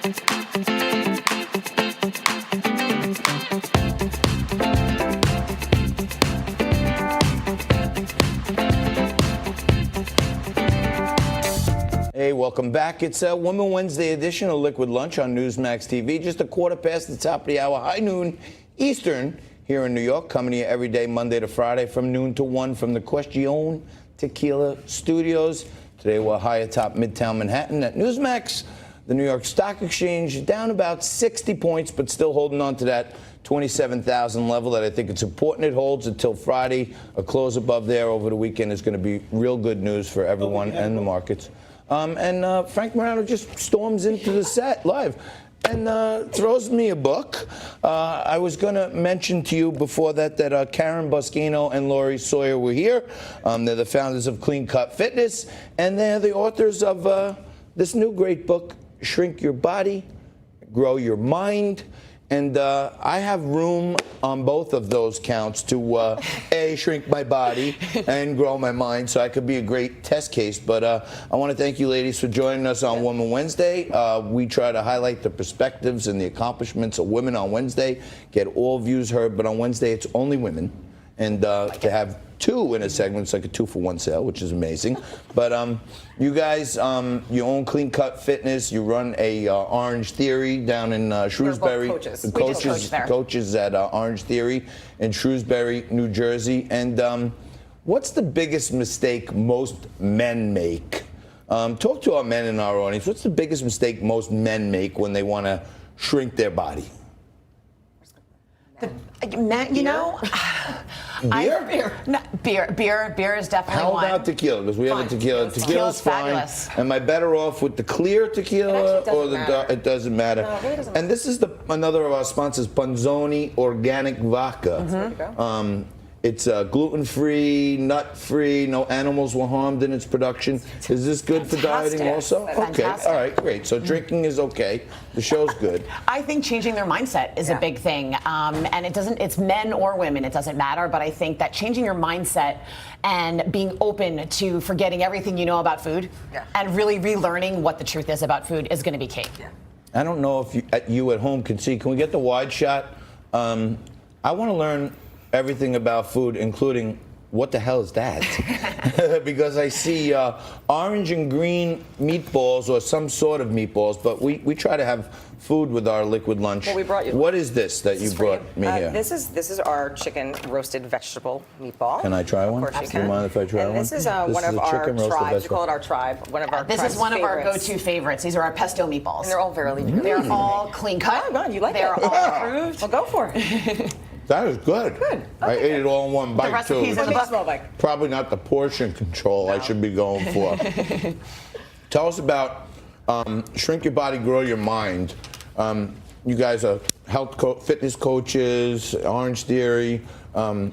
Hey, welcome back. It's a Women Wednesday edition of Liquid Lunch on Newsmax TV. Just a quarter past the top of the hour, high noon Eastern here in New York. Coming to you every day, Monday to Friday, from noon to 1 from the Question Tequila Studios. Today we're high atop Midtown Manhattan at Newsmax. The New York Stock Exchange down about 60 points, but still holding on to that 27,000 level that I think it's important it holds until Friday. A close above there over the weekend is going to be real good news for everyone and the markets. Frank Morano just storms into the set live and throws me a book. I was going to mention to you before that Caren Boscaino and Lori Sawyer were here. They're the founders of Clean Cut Fitness, and they're the authors of this new great book, Shrink Your Body, Grow Your Mind. And I have room on both of those counts to, A, shrink my body and grow my mind, so I could be a great test case. But I want to thank you ladies for joining us on Women Wednesday. We try to highlight the perspectives and the accomplishments of women on Wednesday, get all views heard. But on Wednesday, it's only women. And to have two in a segment, it's like a 2-for-1 sale, which is amazing. But you guys, you own Clean Cut Fitness. You run a Orange Theory down in Shrewsbury. We're both Coaches at Orange Theory in Shrewsbury, New Jersey. And what's the biggest mistake most men make? Talk to our men in our audience. What's the biggest mistake most men make when they want to shrink their body? You know, beer is definitely How one. about tequila? Because we have a tequila. Tequila's fine. Fabulous. Am I better off with the clear tequila or the dark? It doesn't matter. No, it really doesn't matter. And this is another of our sponsors, Panzoni Organic Vodka. There you go. It's gluten-free, nut-free, no animals were harmed in its production. Is this good for dieting also? Okay, all right, great. So drinking is okay. The show's good. I think changing their mindset is a big thing. And it's men or women, it doesn't matter. But I think that changing your mindset and being open to forgetting everything you know about food and really relearning what the truth is about food is going to be key. Yeah. I don't know if you at home can see. Can we get the wide shot? I want to learn everything about food, including what the hell is that? Because I see orange and green meatballs or some sort of meatballs, but we try to have food with our liquid lunch. Well, we brought you. What is this that you brought me here? This is our chicken roasted vegetable meatball. Can I try one? Of course you can. Do you mind if I try one? This is one of our tribes. We call it our tribe. One of our This is one of our favorites. go-to favorites. These are our pesto meatballs. And they're all very They're all clean cut. Oh, God, you like They're it? all approved. Well, go for it. That is good. Good. I ate it all in one bite, too. recipe's in the book. Small bite. Probably not the portion control I should be going for. Tell us about Shrink Your Body, Grow Your Mind. You guys are fitness coaches, Orange Theory. So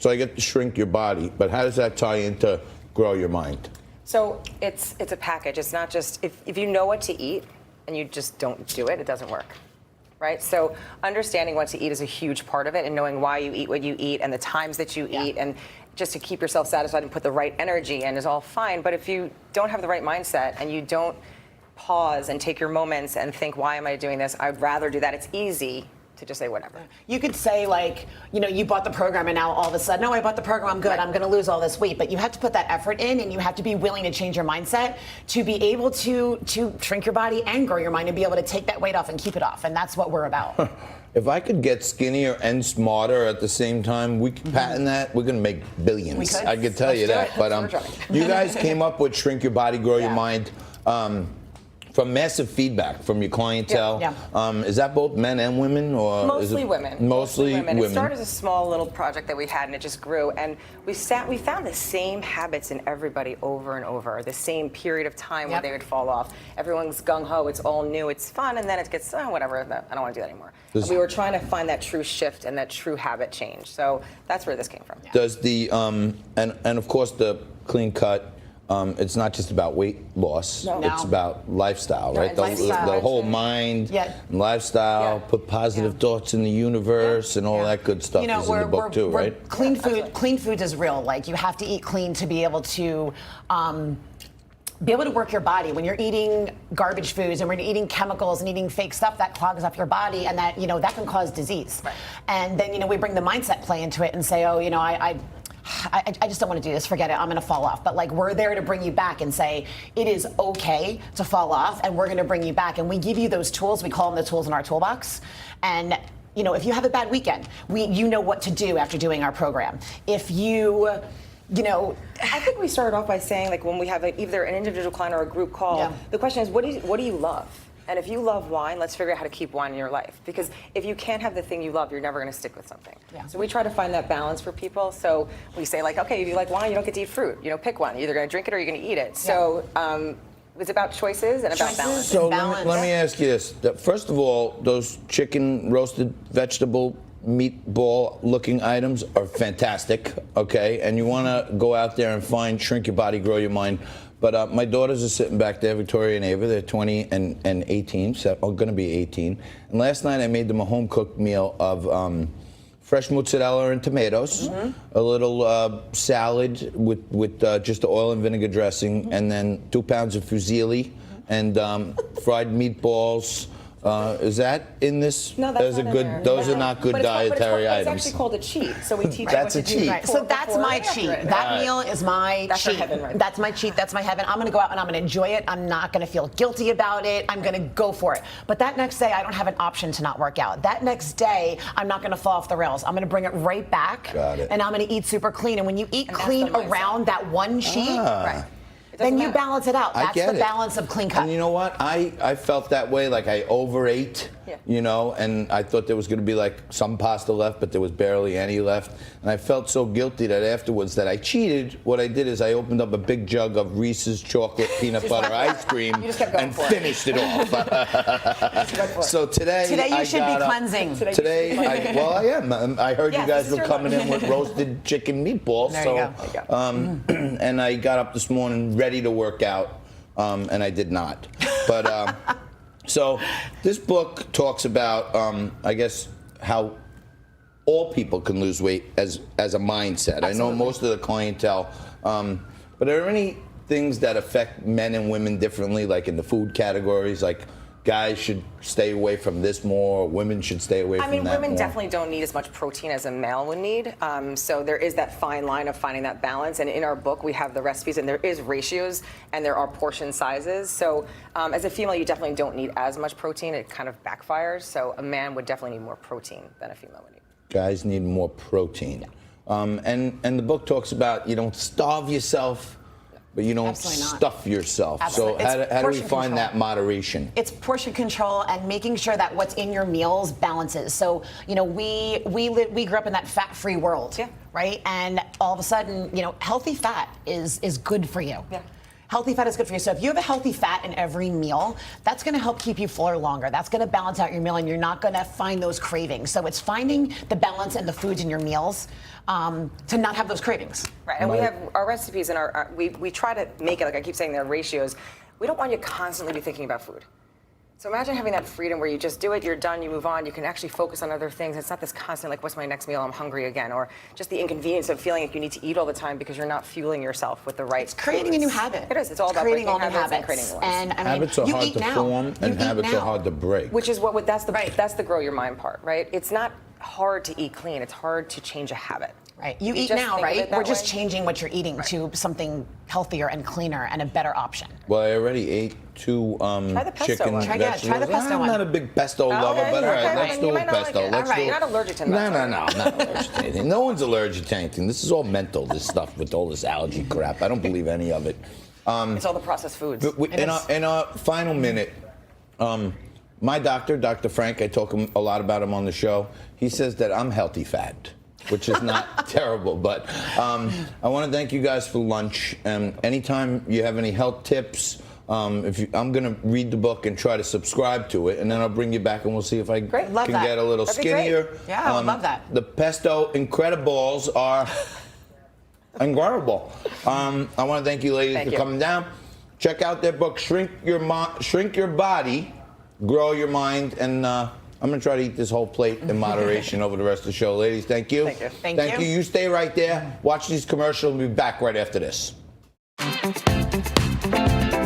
I get to shrink your body, but how does that tie into grow your mind? So it's a package. It's not just if you know what to eat and you just don't do it, it doesn't work. Right? So understanding what to eat is a huge part of it, and knowing why you eat what you eat and the times that you eat, and just to keep yourself satisfied and put the right energy in is all fine. But if you don't have the right mindset and you don't pause and take your moments and think, why am I doing this? I'd rather do that. It's easy to just say whatever. You could say, like, you know, you bought the program and now all of a sudden, no, I bought the program, I'm good, I'm going to lose all this weight. But you have to put that effort in, and you have to be willing to change your mindset to be able to shrink your body and grow your mind and be able to take that weight off and keep it off. And that's what we're about. If I could get skinnier and smarter at the same time, we could patent that. We're going to make billions. We could. I could tell you that. But you guys came up with Shrink Your Body, Grow Your Mind. From massive feedback from your clientele. Is that both men and women, or Mostly women. Mostly women. It started as a small little project that we had, and it just grew. And we found the same habits in everybody over and over. The same period of time where they would fall off. Everyone's gung ho. It's all new. It's fun, and then it gets whatever. I don't want to do that anymore. And we were trying to find that true shift and that true habit change. So that's where this came from. Does the and of course the Clean Cut. It's not just about weight loss. No. It's about lifestyle, right? Lifestyle. The whole mind, and lifestyle, put positive thoughts in the universe, and all that good stuff is in the book too, right? Clean food is real. Like, you have to eat clean to be able to be able to work your body. When you're eating garbage foods and when you're eating chemicals and eating fake stuff, that clogs up your body, and that, that can cause disease. Right. And then, we bring the mindset play into it and say, oh, I just don't want to do this. Forget it. I'm going to fall off. But we're there to bring you back and say it is okay to fall off, and we're going to bring you back. And we give you those tools. We call them the tools in our toolbox. And if you have a bad weekend, you know what to do after doing our program. If I think we started off by saying, when we have either an individual client or a group call, the question is, what do you love? And if you love wine, let's figure out how to keep wine in your life. Because if you can't have the thing you love, you're never going to stick with something. Yeah. So we try to find that balance for people. So we say, okay, if you like wine, you don't get to eat fruit. Pick one. You're either going to drink it or you're going to eat it. So it's about choices and about balance. So let me ask you this. First of all, those chicken roasted vegetable meatball looking items are fantastic, okay? And you want to go out there and find Shrink Your Body, Grow Your Mind. But my daughters are sitting back there, Victoria and Ava. They're 20 and 18, so going to be 18. And last night I made them a home-cooked meal of fresh mozzarella and tomatoes, a little salad with just the oil and vinegar dressing, and then 2 pounds of fusilli and fried meatballs. Is that in this? No, that's as a not good. in there. Those are not good dietary it's items. It's actually called a cheat. So we teach That's you a what to do. cheat. Right. So that's my cheat. That meal is my That's cheat. your heaven, right? That's my cheat. That's my heaven. I'm going to go out and I'm going to enjoy it. I'm not going to feel guilty about it. I'm going to go for it. But that next day, I don't have an option to not work out. That next day, I'm not going to fall off the rails. I'm going to bring it right back. Got it. And I'm going to eat super clean. And when you eat And clean that's the mindset. around that one cheat, Right. then you matter. balance it out. I That's get the it. balance of clean cut. And you know what? I felt that way, like I overate, and I thought there was going to be some pasta left, but there was barely any left. And I felt so guilty that afterwards that I cheated. What I did is I opened up a big jug of Reese's chocolate peanut butter ice cream You just kept going and for it. finished it off. So today you I should got be up- cleansing. Today, I am. I heard you Yes, guys this is were your coming in lunch. with roasted chicken meatballs. There so, you go. and I got up this morning ready to work out, and I did not. But so this book talks about, I guess, how all people can lose weight as a mindset. Absolutely. I know most of the clientele, but are there any things that affect men and women differently, like in the food categories, like guys should stay away from this more, women should stay away from that more? Women definitely don't need as much protein as a male would need. So there is that fine line of finding that balance. And in our book, we have the recipes, and there is ratios, and there are portion sizes. So as a female, you definitely don't need as much protein. It kind of backfires. So a man would definitely need more protein than a female would need. Guys need more protein. And the book talks about you don't starve yourself, but you don't Absolutely not. stuff yourself. Absolutely. So It's how do we portion find control. that moderation? It's portion control and making sure that what's in your meals balances. So, we grew up in that fat-free world, right? And all of a sudden, healthy fat is good for you. Yeah. Healthy fat is good for you. So if you have a healthy fat in every meal, that's going to help keep you fuller longer. That's going to balance out your meal, and you're not going to find those cravings. So it's finding the balance in the foods in your meals to not have those cravings. Right, and we have our recipes and we try to make it, like I keep saying, they're ratios. We don't want you to constantly be thinking about food. So imagine having that freedom where you just do it, you're done, you move on, you can actually focus on other things. It's not this constant, what's my next meal, I'm hungry again, or just the inconvenience of feeling like you need to eat all the time because you're not fueling yourself with the right It's creating foods. a new habit. It is, it's all about creating breaking all new habits and creating new ones. And Habits are you hard eat to now. form, You and eat habits now. are hard to break. Which is that's the grow your mind part, right? It's not hard to eat clean, it's hard to change a habit. Right. You eat just now, think of right? it that We're just way. changing what you're eating to something healthier and cleaner and a better option. Well, I already ate 2 the pesto chicken one. Try vegetables. the pesto I'm one. not a big pesto lover, okay, but all right, okay, let's then do you a might not like pesto. it. Let's All right, do you're not allergic to No, nuts, no, are no, you? I'm not allergic to anything. No one's allergic to anything. This is all mental, this stuff with all this allergy crap. I don't believe any of it. It's all the processed foods. But in our final minute, my doctor, Dr. Frank, I talk a lot about him on the show. He says that I'm healthy fat, which is not terrible. But I want to thank you guys for lunch. And anytime you have any health tips, I'm going to read the book and try to subscribe to it, and then I'll bring you back and we'll see if I Great. Love can that. get a little That'd be great. skinnier. Yeah, I would love that. The pesto Incredibles are incredible. I want to thank you ladies Thank for you. coming down. Check out their book, Shrink Your Body, Grow Your Mind, and I'm going to try to eat this whole plate in moderation over the rest of the show. Ladies, thank you. Thank you. Thank you. You stay right there. Watch these commercials. We'll be back right after this. Bye.